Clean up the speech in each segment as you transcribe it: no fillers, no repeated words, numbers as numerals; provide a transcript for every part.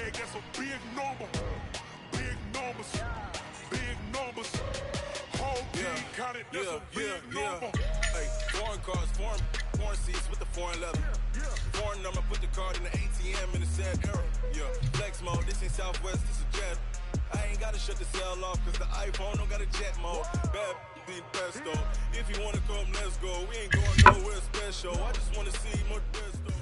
Hey, that's a big number. Big numbers. Big numbers. Whole team counted, that's a big number. Hey, foreign cars, foreign seats with the foreign leather. Foreign number, put the card in the ATM in the sad era. Yeah, flex mode, this ain't Southwest, this is jet. I ain't gotta shut the cell off, cause the iPhone don't got a jet mode. Bad be best though. If you wanna come, let's go. We ain't going nowhere special. I just wanna see more best though.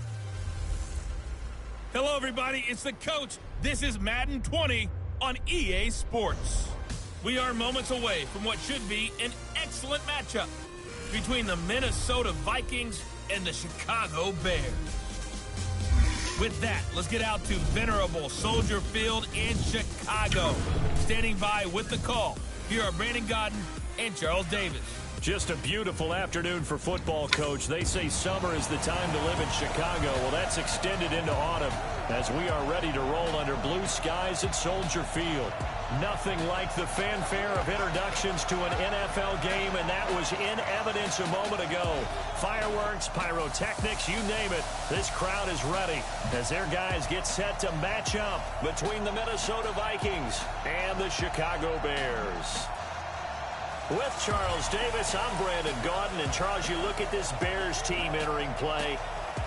Hello, everybody. It's the coach. This is Madden 20 on EA Sports. We are moments away from what should be an excellent matchup between the Minnesota Vikings and the Chicago Bears. With that, let's get out to venerable Soldier Field in Chicago. Standing by with the call, here are Brandon Godden and Charles Davis. Just a beautiful afternoon for football, Coach. They say summer is the time to live in Chicago. Well, that's extended into autumn as we are ready to roll under blue skies at Soldier Field. Nothing like the fanfare of introductions to an NFL game, and that was in evidence a moment ago. Fireworks, pyrotechnics, you name it. This crowd is ready as their guys get set to match up between the Minnesota Vikings and the Chicago Bears. With Charles Davis, I'm Brandon Gaudin. And Charles, you look at this Bears team entering play.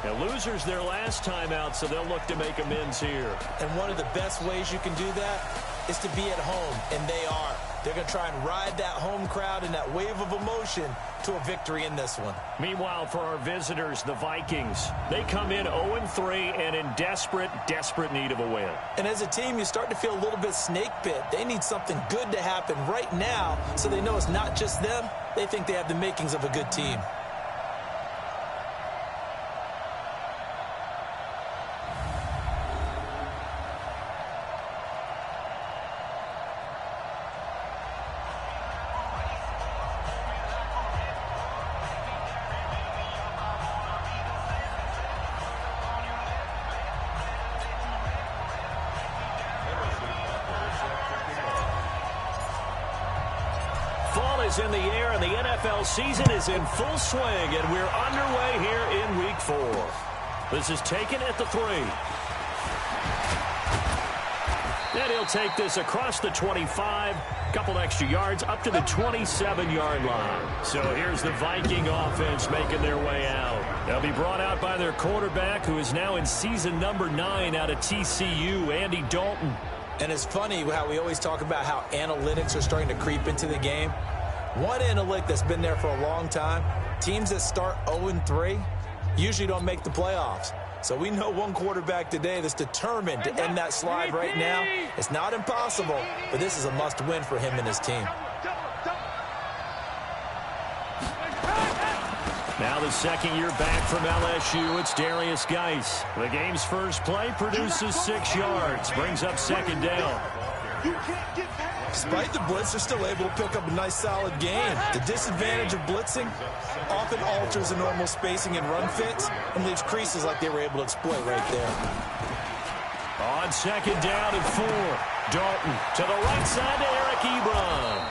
Now, losers their last time out, so they'll look to make amends here. And one of the best ways you can do that is to be at home, and they are. They're going to try and ride that home crowd and that wave of emotion to a victory in this one. Meanwhile, for our visitors, the Vikings, they come in 0-3 and in desperate need of a win. And as a team, you start to feel a little bit snake bit. They need something good to happen right now so they know it's not just them. They think they have the makings of a good team. In the air, and the NFL season is in full swing, and we're underway here in Week 4. This is taken at the 3. And he'll take this across the 25, couple extra yards, up to the 27-yard line. So here's the Viking offense making their way out. They'll be brought out by their quarterback, who is now in season number 9 out of TCU, Andy Dalton. And it's funny how we always talk about how analytics are starting to creep into the game. One analytic that's been there for a long time, teams that start 0-3 usually don't make the playoffs. So we know one quarterback today that's determined to end that slide right now. It's not impossible, but this is a must-win for him and his team. Now the second year back from LSU, it's Darius Geis. The game's first play produces 6 yards, brings up second down. Despite the blitz, they're still able to pick up a nice, solid gain. The disadvantage of blitzing often alters the normal spacing and run fits and leaves creases like they were able to exploit right there. On second down and 4, Dalton to the right side to Eric Ebron.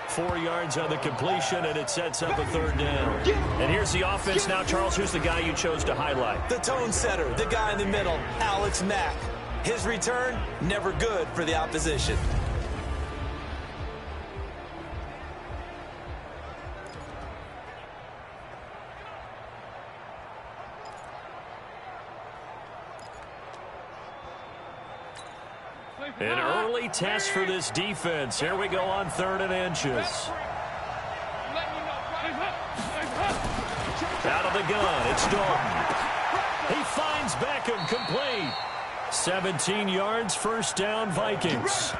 4 yards on the completion, and it sets up a third down. And here's the offense now, Charles. Who's the guy you chose to highlight? The tone setter, the guy in the middle, Alex Mack. His return, never good for the opposition. An early test for this defense. Here we go on 3rd and inches. Out of the gun, it's Dalton. He finds Beckham, complete. 17 yards, first down, Vikings.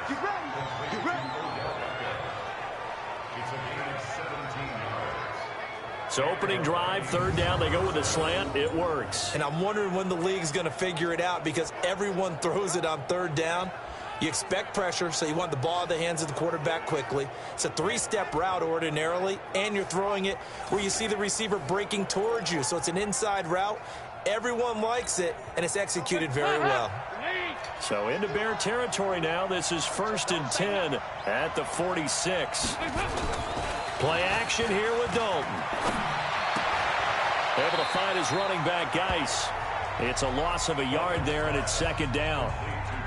So opening drive, 3rd down, they go with a slant. It works. And I'm wondering when the league's going to figure it out, because everyone throws it on 3rd down. You expect pressure, so you want the ball in the hands of the quarterback quickly. It's a 3-step route ordinarily, and you're throwing it where you see the receiver breaking towards you. So it's an inside route. Everyone likes it, and it's executed very well. So into Bear territory now. This is 1st and 10 at the 46. Play action here with Dalton. Able to find his running back, Geis. It's a loss of a yard there, and it's second down.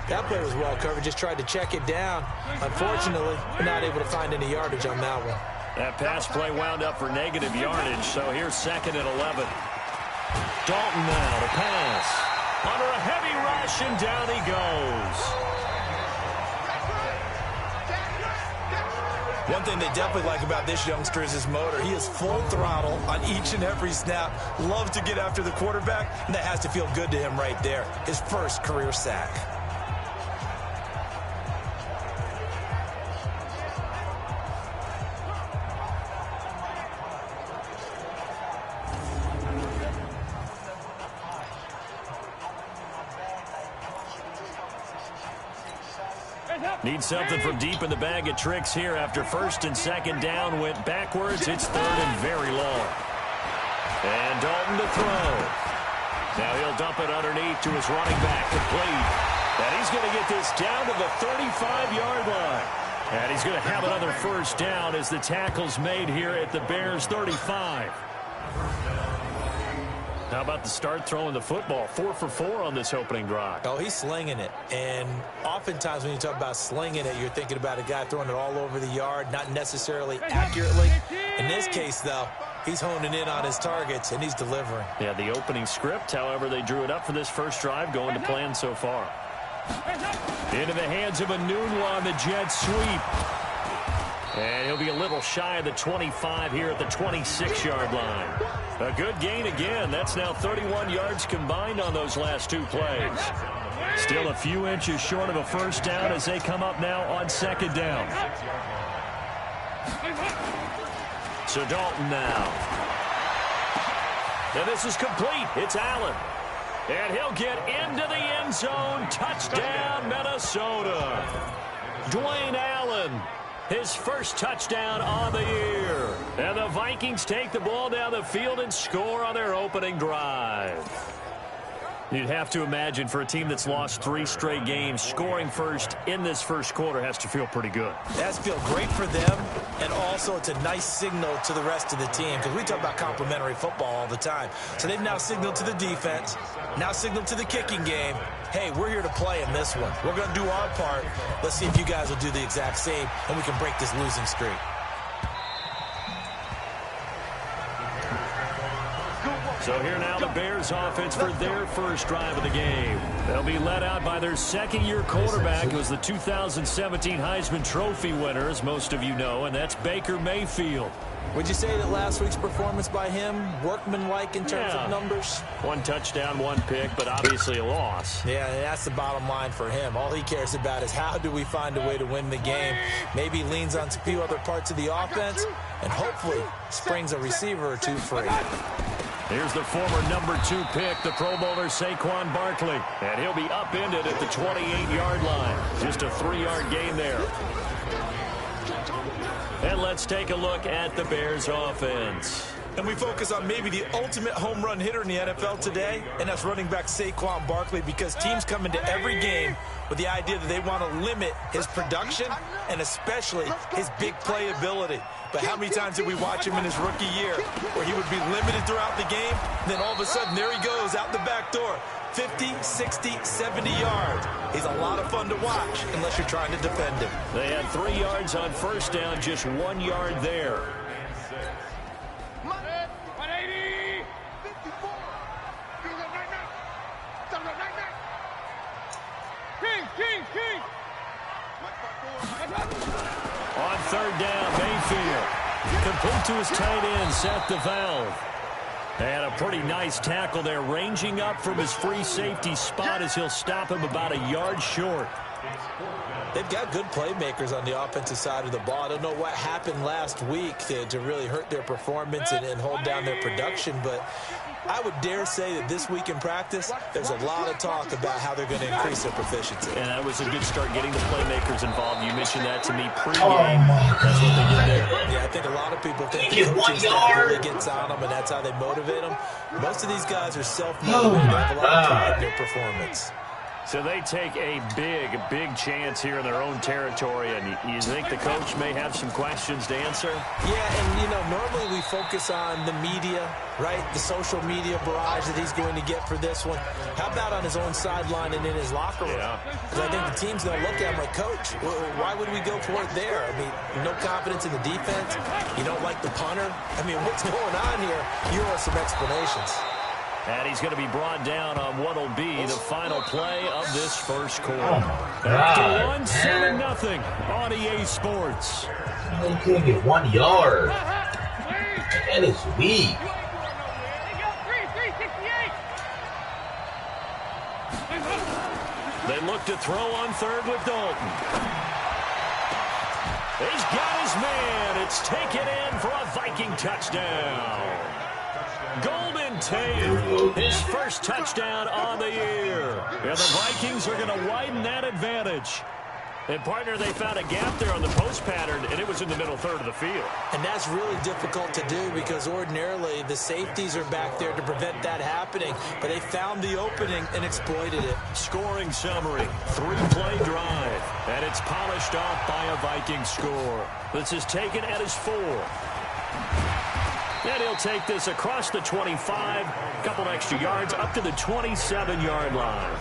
That play was well covered. Just tried to check it down. Unfortunately, we're not able to find any yardage on that one. That pass play wound up for negative yardage, so here's second and 11. Dalton now to pass. Under a heavy rush, and down he goes. One thing they definitely like about this youngster is his motor. He is full throttle on each and every snap. Loves to get after the quarterback, and that has to feel good to him right there. His first career sack. Need something from deep in the bag of tricks here after first and second down went backwards. It's third and very long. And Dalton to throw. Now he'll dump it underneath to his running back, complete. And he's going to get this down to the 35-yard line. And he's going to have another first down as the tackle's made here at the Bears' 35. How about the start throwing the football? 4 for 4 on this opening drive. Oh, he's slinging it. And oftentimes when you talk about slinging it, you're thinking about a guy throwing it all over the yard, not necessarily accurately. In this case, though, he's honing in on his targets, and he's delivering. Yeah, the opening script, however, they drew it up for this first drive, going to plan so far. Into the hands of Enunwa on the jet sweep. And he'll be a little shy of the 25 here at the 26-yard line. A good gain again. That's now 31 yards combined on those last two plays. Still a few inches short of a first down as they come up now on second down. So Dalton now. And this is complete. It's Allen. And he'll get into the end zone. Touchdown, Minnesota. Dwayne Allen. His first touchdown on the year. And the Vikings take the ball down the field and score on their opening drive. You'd have to imagine for a team that's lost 3 straight games, scoring first in this first quarter has to feel pretty good. It has to feel great for them, and also it's a nice signal to the rest of the team, because we talk about complimentary football all the time. So they've now signaled to the defense, now signaled to the kicking game, hey, we're here to play in this one. We're going to do our part. Let's see if you guys will do the exact same, and we can break this losing streak. So here now the Bears offense for their first drive of the game. They'll be led out by their second-year quarterback, who was the 2017 Heisman Trophy winner, as most of you know, and that's Baker Mayfield. Would you say that last week's performance by him, workmanlike in terms of numbers? 1 touchdown, 1 pick, but obviously a loss. Yeah, that's the bottom line for him. All he cares about is how do we find a way to win the game. Maybe he leans on a few other parts of the offense and hopefully springs a receiver or two free. Here's the former number 2 pick, the Pro Bowler Saquon Barkley. And he'll be upended at the 28-yard line. Just a 3-yard gain there. And let's take a look at the Bears offense. And we focus on maybe the ultimate home run hitter in the NFL today, and that's running back Saquon Barkley, because teams come into every game with the idea that they want to limit his production and especially his big playability. But how many times did we watch him in his rookie year where he would be limited throughout the game, and then all of a sudden there he goes out the back door, 50, 60, 70 yards. He's a lot of fun to watch unless you're trying to defend him. They had 3 yards on first down, just 1 yard there. On third down, Mayfield. Complete to his tight end, Seth DeValve. And a pretty nice tackle there, ranging up from his free safety spot as he'll stop him about a yard short. They've got good playmakers on the offensive side of the ball. I don't know what happened last week to really hurt their performance and hold down their production, but I would dare say that this week in practice, there's a lot of talk about how they're going to increase their proficiency. And that was a good start, getting the playmakers involved. You mentioned that to me pregame. That's what they did there. Yeah, I think a lot of people think the coaching staff really gets on them, and that's how they motivate them. Most of these guys are self-motivated. They have a lot of pride in their performance. So they take a big chance here in their own territory, and you think the coach may have some questions to answer? Yeah, and, you know, normally we focus on the media, right, the social media barrage that he's going to get for this one. How about on his own sideline and in his locker room? Because I think the team's going to look at him like, Coach, why would we go for it there? I mean, no confidence in the defense. You don't like the punter. I mean, what's going on here? You want some explanations. And he's going to be brought down on what will be the final play of this first quarter. God, After 7-0 on EA Sports. He couldn't get 1 yard. That is weak. They look to throw on third with Dalton. He's got his man. It's taken in for a Viking touchdown. Golden Tate, his first touchdown on the year. And the Vikings are going to widen that advantage. And, partner, they found a gap there on the post pattern, and it was in the middle third of the field. And that's really difficult to do because ordinarily the safeties are back there to prevent that happening. But they found the opening and exploited it. Scoring summary, 3-play drive. And it's polished off by a Viking score. This is taken at his 4. And he'll take this across the 25, a couple extra yards, up to the 27-yard line.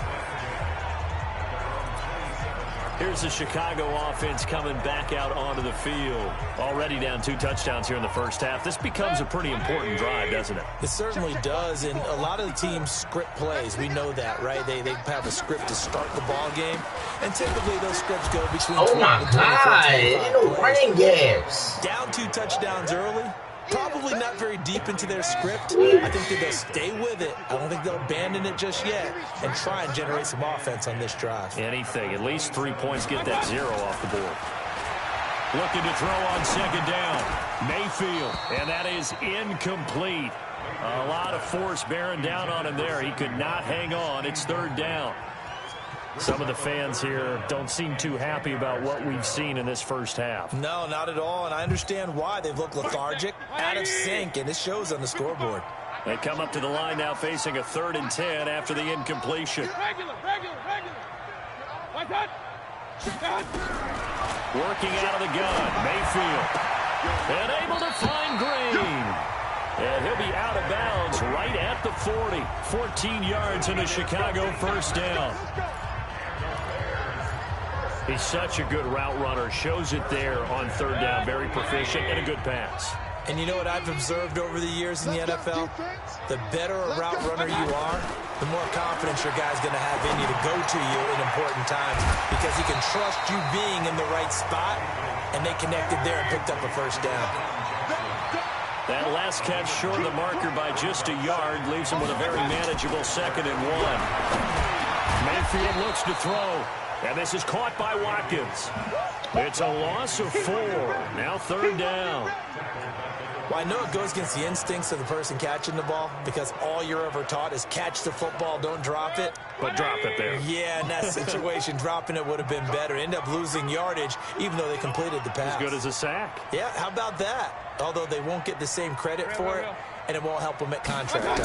Here's the Chicago offense coming back out onto the field. Already down 2 touchdowns here in the first half. This becomes a pretty important drive, doesn't it? It certainly does, and a lot of the teams script plays. We know that, right? They have a script to start the ball game, and typically those scripts go between 20 and 25 no running gaps. Down 2 touchdowns early. Probably not very deep into their script. I think that they'll stay with it. I don't think they'll abandon it just yet and try and generate some offense on this drive. Anything. At least 3 points, get that 0 off the board. Looking to throw on second down. Mayfield, and that is incomplete. A lot of force bearing down on him there. He could not hang on. It's third down. Some of the fans here don't seem too happy about what we've seen in this first half. No, not at all, and I understand why. They've looked lethargic, out of sync, and it shows on the scoreboard. They come up to the line now facing a 3rd and 10 after the incompletion. Working out of the gun, Mayfield. And able to find Green. And he'll be out of bounds right at the 40. 14 yards in the Chicago first down. He's such a good route runner. Shows it there on third down. Very proficient and a good pass. And you know what I've observed over the years in the NFL? The better a route runner you are, the more confidence your guy's going to have in you to go to you in important times because he can trust you being in the right spot, and they connected there and picked up a first down. That last catch short of the marker by just a yard leaves him with a very manageable 2nd and 1. Mayfield looks to throw. And this is caught by Watkins. It's a loss of 4. Now third down. Well, I know it goes against the instincts of the person catching the ball because all you're ever taught is catch the football, don't drop it. But drop it there. Yeah, in that situation, dropping it would have been better. End up losing yardage even though they completed the pass. As good as a sack. Yeah, how about that? Although they won't get the same credit for it, and it won't help them at contract time.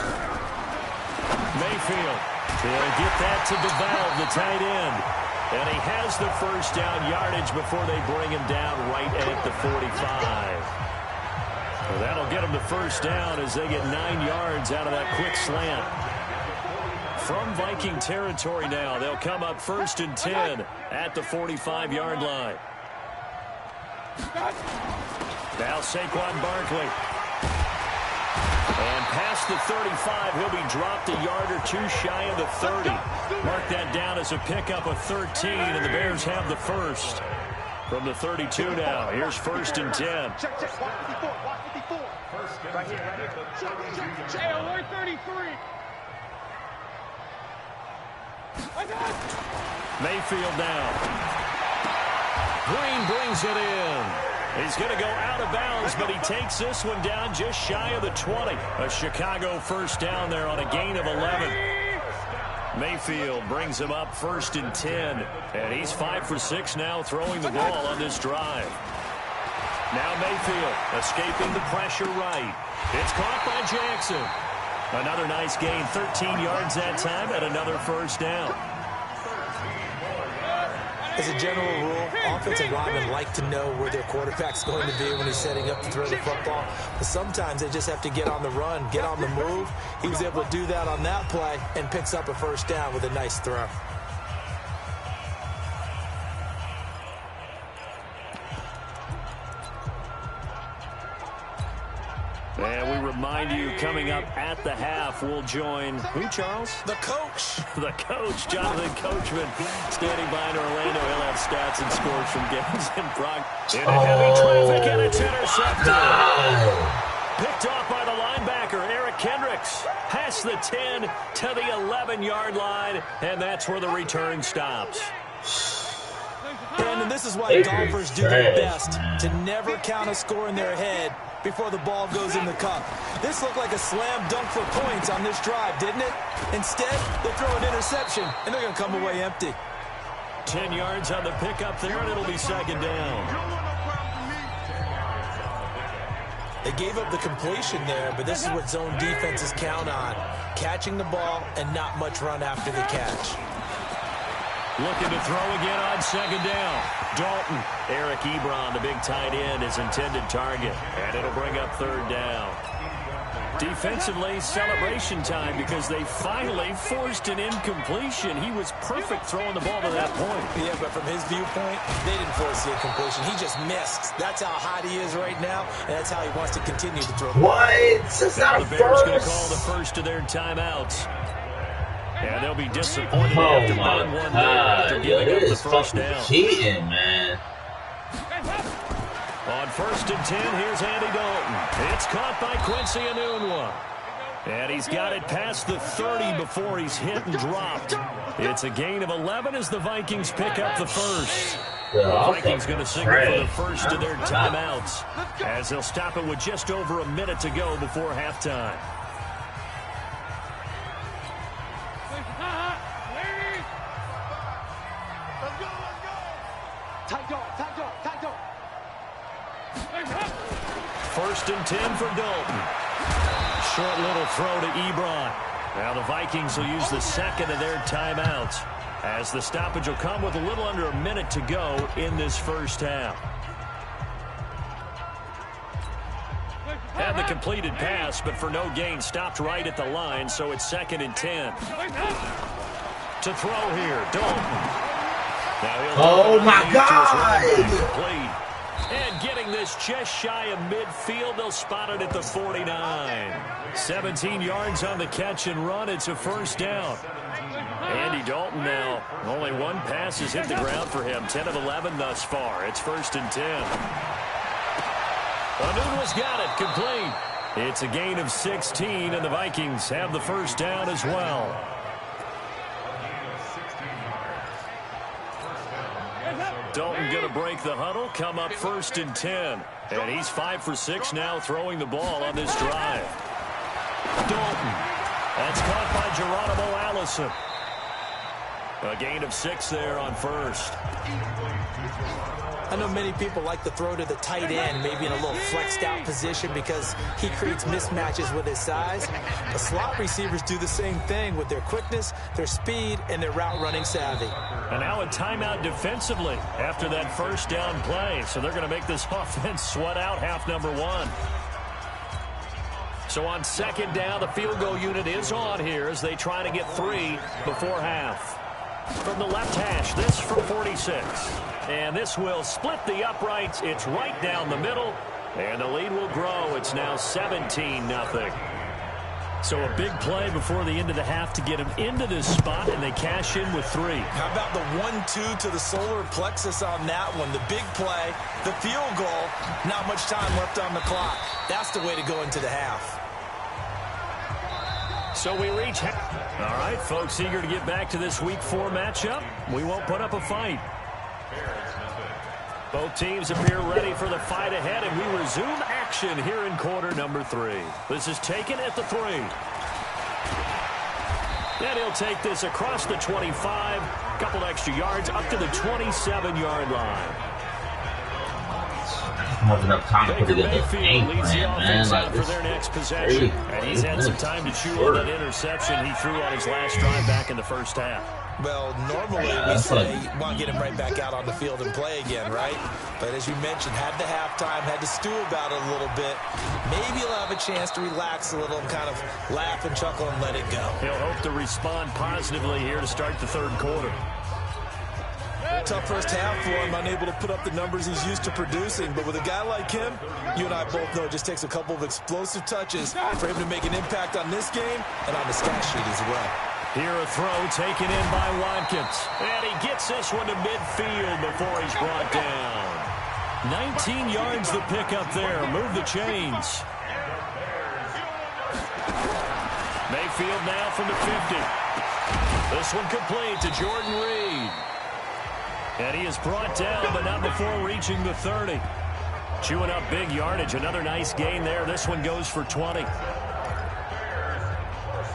Mayfield will get that to DeValve, the tight end. And he has the first down yardage before they bring him down right at the 45. Well, that'll get him the first down as they get 9 yards out of that quick slant. From Viking territory now, they'll come up 1st and 10 at the 45-yard line. Now Saquon Barkley. And past the 35, he'll be dropped a yard or 2 shy of the 30. Mark that down as a pickup of 13, and the Bears have the first. From the 32 now, here's 1st and 10. Check, watch 54, watch 54. Right here. Check, alert 33. Mayfield now. Green brings it in. He's going to go out of bounds, but he takes this one down just shy of the 20. A Chicago first down there on a gain of 11. Mayfield brings him up 1st and 10. And he's 5 for 6 now throwing the ball on this drive. Now Mayfield escaping the pressure right. It's caught by Jackson. Another nice gain, 13 yards that time, and another first down. As a general rule, offensive linemen like to know where their quarterback's going to be when he's setting up to throw the football. But sometimes they just have to get on the run, get on the move. He was able to do that on that play and picks up a first down with a nice throw. And we remind you, coming up at the half, we'll join who, Charles? The coach. The coach, Jonathan Coachman, standing by in Orlando. He'll have stats and scores from games in progress. Into heavy traffic, and it's intercepted. Picked off by the linebacker, Eric Kendricks. Past the 10 to the 11-yard line, and that's where the return stops. And this is why golfers do their best, to never count a score in their head before the ball goes in the cup. This looked like a slam dunk for points on this drive, didn't it? Instead, they throw an interception, and they're going to come away empty. 10 yards on the pickup there, and it'll be second down. They gave up the completion there, but this is what zone defenses count on, catching the ball and not much run after the catch. Looking to throw again on second down. Dalton, Eric Ebron, the big tight end, his intended target. And it'll bring up third down. Defensively, celebration time because they finally forced an incompletion. He was perfect throwing the ball to that point. Yeah, but from his viewpoint, they didn't force the incompletion. He just missed. That's how hot he is right now, and that's how he wants to continue to throw. What? It's not a first. The Bears going to first. call the first of their timeouts. And they'll be disappointed Oh after my one there God, after yo, giving up the this first fucking down. cheating, man. On 1st and 10, here's Andy Dalton. It's caught by Quincy Enunwa. And he's got it past the 30 before he's hit and dropped. It's a gain of 11 as the Vikings pick up the first. The Vikings going to signal for the first of their timeouts as they'll stop it with just over a minute to go before halftime. First and 10 for Dalton. Short little throw to Ebron. Now the Vikings will use the second of their timeouts as the stoppage will come with a little under a minute to go in this first half. Had the completed pass, but for no gain, stopped right at the line, so it's 2nd and 10. To throw here, Dalton. Oh my God! Complete. And getting this just shy of midfield, they'll spot it at the 49. 17 yards on the catch and run. It's a first down. Andy Dalton now, only one pass has hit the ground for him. 10 of 11 thus far. It's 1st and 10. Enunwa's got it, complete. It's a gain of 16, and the Vikings have the first down as well. Dalton going to break the huddle, come up 1st and 10. And he's 5 for 6 now throwing the ball on this drive. Dalton. That's caught by Geronimo Allison. A gain of 6 there on first. I know many people like to throw to the tight end, maybe in a little flexed out position because he creates mismatches with his size. The slot receivers do the same thing with their quickness, their speed, and their route running savvy. And now a timeout defensively after that first down play. So they're going to make this offense sweat out half number 1. So on 2nd down, the field goal unit is on here as they try to get 3 before half. From the left hash, this from 46. And this will split the uprights. It's right down the middle. And the lead will grow. It's now 17-0. So a big play before the end of the half to get him into this spot, and they cash in with 3. How about the 1-2 to the solar plexus on that one? The big play, the field goal, not much time left on the clock. That's the way to go into the half. So we reach. All right, folks, eager to get back to this Week 4 matchup. We won't put up a fight. Both teams appear ready for the fight ahead, and we resume action here in quarter number 3. This is taken at the 3. And he'll take this across the 25, couple extra yards up to the 27-yard line. Have enough time to put it in the game plan, man. Like for their next possession. And he's had some time to chew on that interception he threw on his last drive back in the first half. Well, normally we say want to get him right back out on the field and play again, right? But as you mentioned, had the halftime, had to stew about it a little bit. Maybe he'll have a chance to relax a little and kind of laugh and chuckle and let it go. He'll hope to respond positively here to start the third quarter. Tough first half for him, unable to put up the numbers he's used to producing. But with a guy like him, you and I both know it just takes a couple of explosive touches for him to make an impact on this game and on the stat sheet as well. Here a throw taken in by Watkins. And he gets this one to midfield before he's brought down. 19 yards the pick up there. Move the chains. Mayfield now from the 50. This one complete to Jordan Reed. And he is brought down, but not before reaching the 30. Chewing up big yardage. Another nice gain there. This one goes for 20.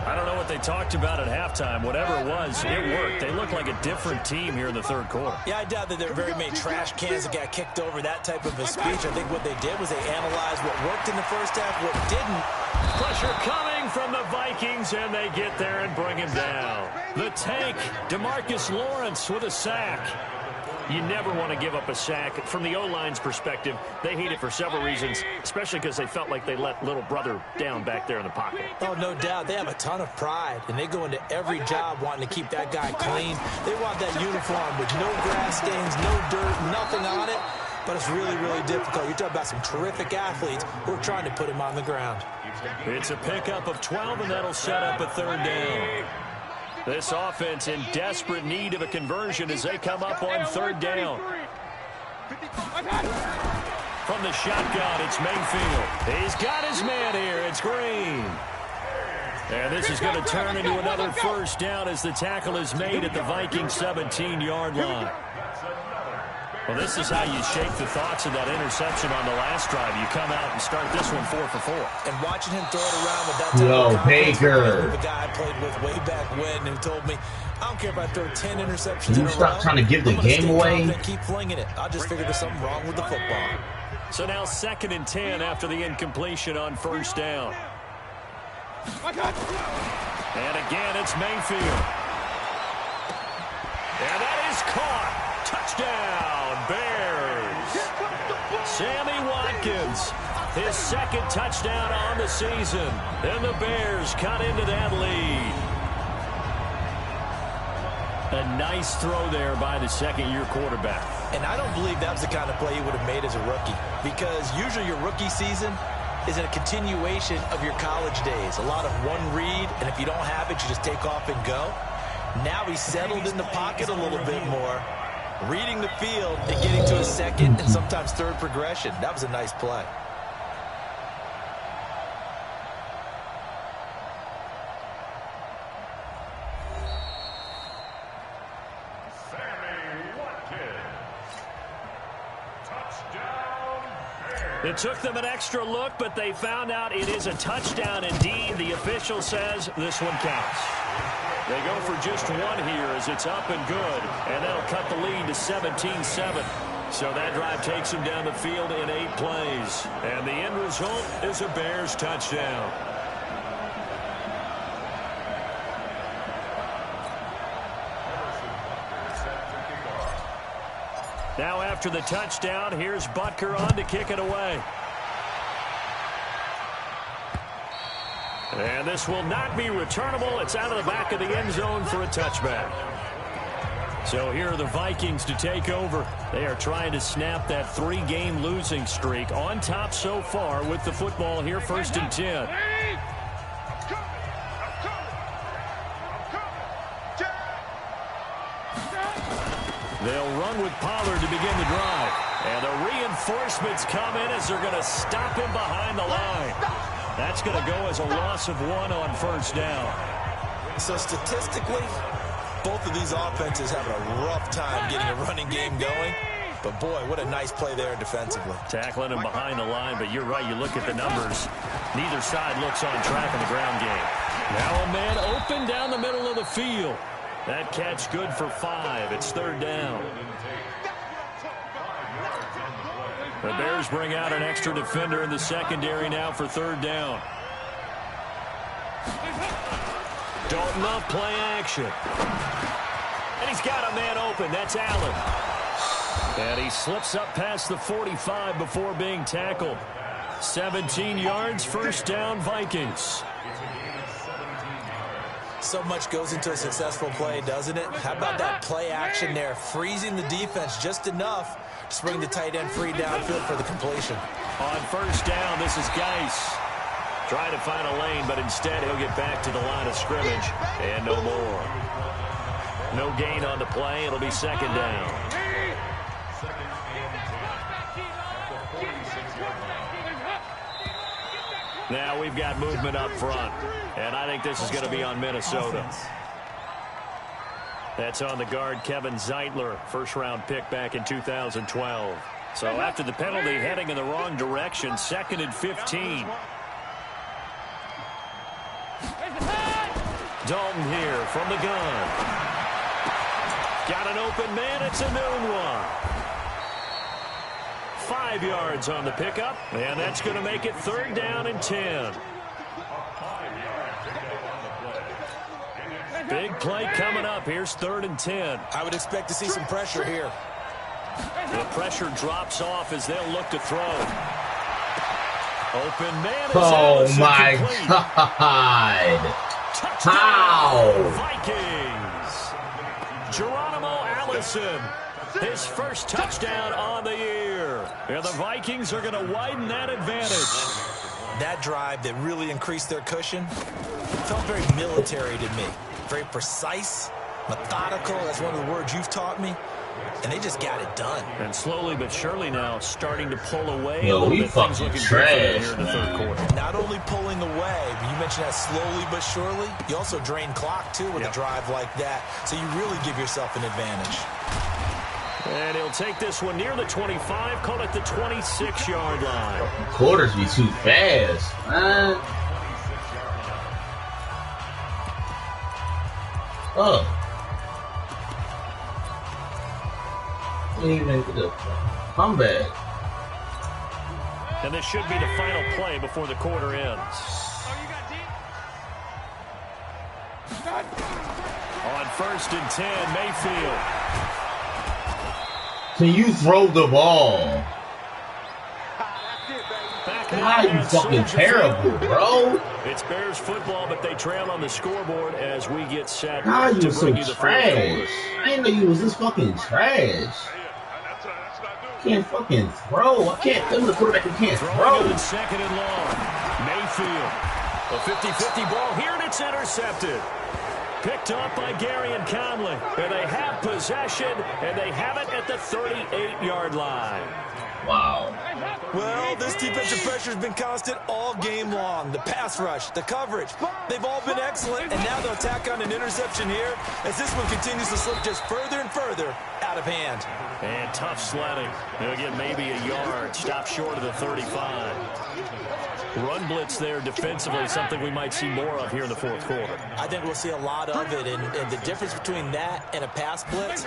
I don't know what they talked about at halftime. Whatever it was, it worked. They look like a different team here in the third quarter. Yeah, I doubt that there are very many trash cans that got kicked over, that type of a speech. I think what they did was they analyzed what worked in the first half, what didn't. Pressure coming from the Vikings, and they get there and bring him down. The tank, DeMarcus Lawrence with a sack. You never want to give up a sack. From the O-line's perspective, they hate it for several reasons, especially because they felt like they let little brother down back there in the pocket. Oh, no doubt. They have a ton of pride, and they go into every job wanting to keep that guy clean. They want that uniform with no grass stains, no dirt, nothing on it, but it's really, really difficult. You're talking about some terrific athletes who are trying to put him on the ground. It's a pickup of 12, and that'll set up a third down. This offense in desperate need of a conversion as they come up on third down. From the shotgun, it's Mayfield. He's got his man here. It's Green. And this is going to turn into another first down as the tackle is made at the Vikings 17-yard line. Well, this is how you shake the thoughts of that interception on the last drive. You come out and start this one 4 for 4. And watching him throw it around with that type of confidence, the guy I played with way back when, who told me, I don't care if I throw 10 interceptions in a row. Stop trying to give the game away. Keep flinging it. I'll just figure there's something wrong with the football. So now 2nd and 10 after the incompletion on first down. And again, it's Mayfield. And that is caught. Touchdown, Bears. Sammy Watkins, his 2nd touchdown on the season. And the Bears cut into that lead. A nice throw there by the second-year quarterback. And I don't believe that was the kind of play he would have made as a rookie, because usually your rookie season is a continuation of your college days. A lot of one read, and if you don't have it, you just take off and go. Now he's settled in the pocket a little bit more, reading the field and getting to a second and sometimes third progression. That was a nice play. It took them an extra look, but they found out it is a touchdown indeed. The official says this one counts. They go for just one here as it's up and good, and that'll cut the lead to 17-7. So that drive takes them down the field in 8 plays, and the end result is a Bears touchdown. Now after the touchdown, here's Butker on to kick it away. And this will not be returnable. It's out of the back of the end zone for a touchback. So here are the Vikings to take over. They are trying to snap that 3-game losing streak. On top so far with the football here, 1st and 10. They'll run with Pollard to begin the drive. And the reinforcements come in as they're going to stop him behind the line. That's going to go as a loss of 1 on first down. So statistically, both of these offenses have a rough time getting a running game going. But, boy, what a nice play there defensively. Tackling him behind the line, but you're right. You look at the numbers. Neither side looks on track in the ground game. Now a man open down the middle of the field. That catch good for 5. It's 3rd down. The Bears bring out an extra defender in the secondary now for 3rd down. Dalton off play action. And he's got a man open. That's Allen. And he slips up past the 45 before being tackled. 17 yards, first down, Vikings. So much goes into a successful play, doesn't it? How about that play action there, freezing the defense just enough to bring the tight end free downfield for the completion. On first down, this is Geis. Trying to find a lane, but instead he'll get back to the line of scrimmage. And no more. No gain on the play. It'll be second down. Now we've got movement up front. And I think this is going to be on Minnesota. That's on the guard, Kevin Zeitler, first-round pick back in 2012. So after the penalty, heading in the wrong direction, 2nd and 15. Dalton here from the gun. Got an open man. It's a noon one. 5 yards on the pickup, and that's going to make it 3rd down and 10. Big play coming up. Here's 3rd and 10. I would expect to see some pressure here. The pressure drops off as they'll look to throw. Open man. Oh, my God. How? Vikings. Geronimo Allison. His first touchdown on the year. And the Vikings are going to widen that advantage. That drive that really increased their cushion felt very military to me. Very precise, methodical. That's one of the words you've taught me. And they just got it done. And slowly but surely now starting to pull away. Yo, a little we bit. fucking Things looking trash, good here in the 3rd quarter. Not only pulling away, but you mentioned that slowly but surely. You also drain clock, too, with a drive like that. So you really give yourself an advantage. And he'll take this one near the 25, call it the 26-yard line. Quarters be too fast, man. Oh. Didn't even get a comeback. And this should be the final play before the quarter ends. On 1st and 10, Mayfield. Can you throw the ball? God, you fucking terrible, bro. It's Bears football, but they trail on the scoreboard as we get set God, to you so bring you the trash. I didn't know you was this fucking trash. Can't fucking throw. I can't. I'm the quarterback who can't throw. 2nd and long. Mayfield. A 50-50 ball here, and it's intercepted. Picked up by Gary and Conley. And they have possession, and they have it at the 38-yard line. Wow. Well, this defensive pressure has been constant all game long. The pass rush, the coverage, they've all been excellent, and now they'll tack on an interception here as this one continues to slip just further and further out of hand. And tough sledding. They'll get maybe a yard. Stop short of the 35. Run blitz there defensively, something we might see more of here in the 4th quarter. I think we'll see a lot of it, and the difference between that and a pass blitz,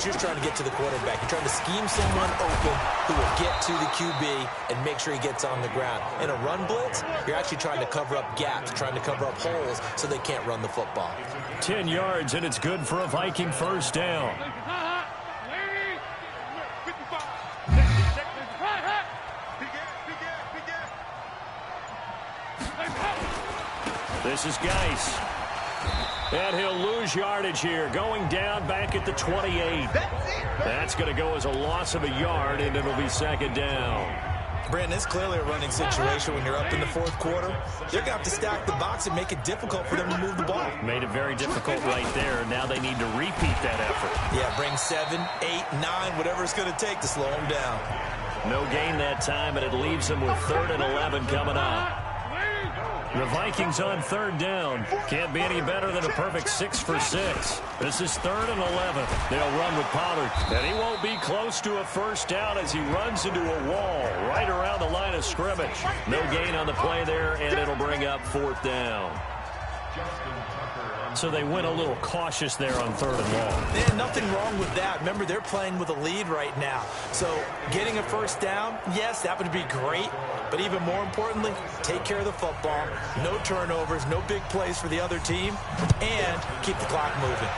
you're trying to get to the quarterback. You're trying to scheme someone open who will get to the QB and make sure he gets on the ground. In a run blitz, you're actually trying to cover up gaps, trying to cover up holes so they can't run the football. 10 yards, and it's good for a Viking first down. This is Geis. And he'll lose yardage here. Going down back at the 28. That's going to go as a loss of a yard, and it'll be 2nd down. Brandon, it's clearly a running situation when you're up in the 4th quarter. They're going to have to stack the box and make it difficult for them to move the ball. Made it very difficult right there. Now they need to repeat that effort. Yeah, bring 7, 8, 9, whatever it's going to take to slow them down. No gain that time, and it leaves them with 3rd and 11 coming up. The Vikings on 3rd down. Can't be any better than a perfect 6 for 6. This is 3rd and 11. They'll run with Pollard. And he won't be close to a first down as he runs into a wall right around the line of scrimmage. No gain on the play there, and it'll bring up 4th down. So they went a little cautious there on 3rd and long. Yeah, nothing wrong with that. Remember, they're playing with a lead right now. So getting a first down, yes, that would be great. But even more importantly, take care of the football. No turnovers, no big plays for the other team, and keep the clock moving.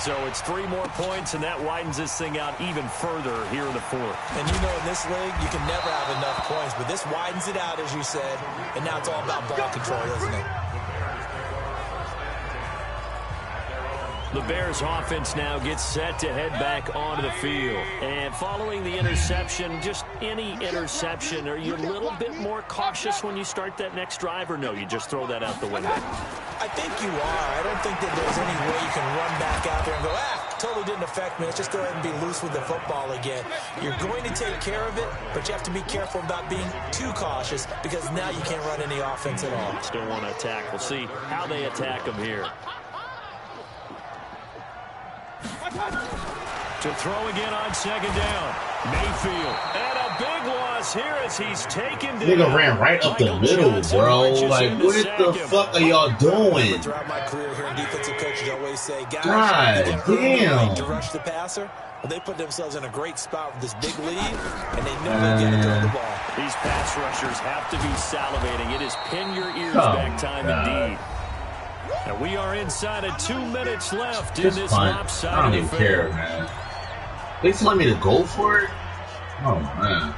So it's 3 more points, and that widens this thing out even further here in the 4th. And you know, in this league, you can never have enough points, but this widens it out, as you said, and now it's all about ball control, isn't it? The Bears offense now gets set to head back onto the field. And following the interception, just any interception, are you a little bit more cautious when you start that next drive, or no, you just throw that out the window? I think you are. I don't think that there's any way you can run back out there and go, totally didn't affect me. Let's just go ahead and be loose with the football again. You're going to take care of it, but you have to be careful about being too cautious because now you can't run any offense at all. Still want to attack. We'll see how they attack them here. To throw again on 2nd down. Mayfield. And a big loss here as he's taken down. Nigga ran right up the middle, bro. Like, what the fuck are y'all doing? Throughout my career here in defensive coaches, I always say, guys, God damn. to rush the passer. Well, they put themselves in a great spot with this big lead, and they know they're going to throw the ball. These pass rushers have to be salivating. It is pin your ears back time indeed. And we are inside of 2 minutes left in this lopsided I don't even care, man. They telling me to go for it? Oh, man.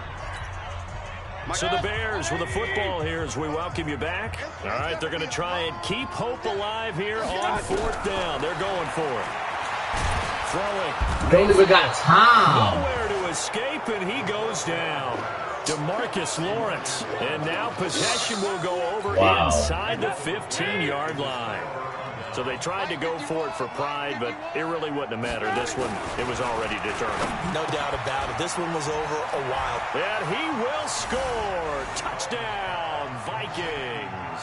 So the Bears with the football here as we welcome you back. All right, they're going to try and keep hope alive here on 4th down. They're going for it. Throwing. They never got time. Nowhere to escape, and he goes down. DeMarcus Lawrence. And now possession will go over inside the 15-yard line. So they tried to go for it for pride, but it really wouldn't have mattered. This one, it was already determined. No doubt about it. This one was over a while. And he will score. Touchdown, Vikings.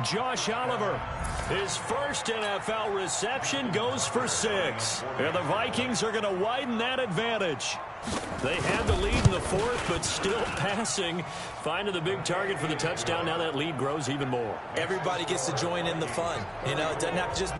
Josh Oliver, his first NFL reception goes for 6. And the Vikings are going to widen that advantage. They had the lead in the 4th, but still passing. Finding the big target for the touchdown. Now that lead grows even more. Everybody gets to join in the fun. You know, it doesn't have to just...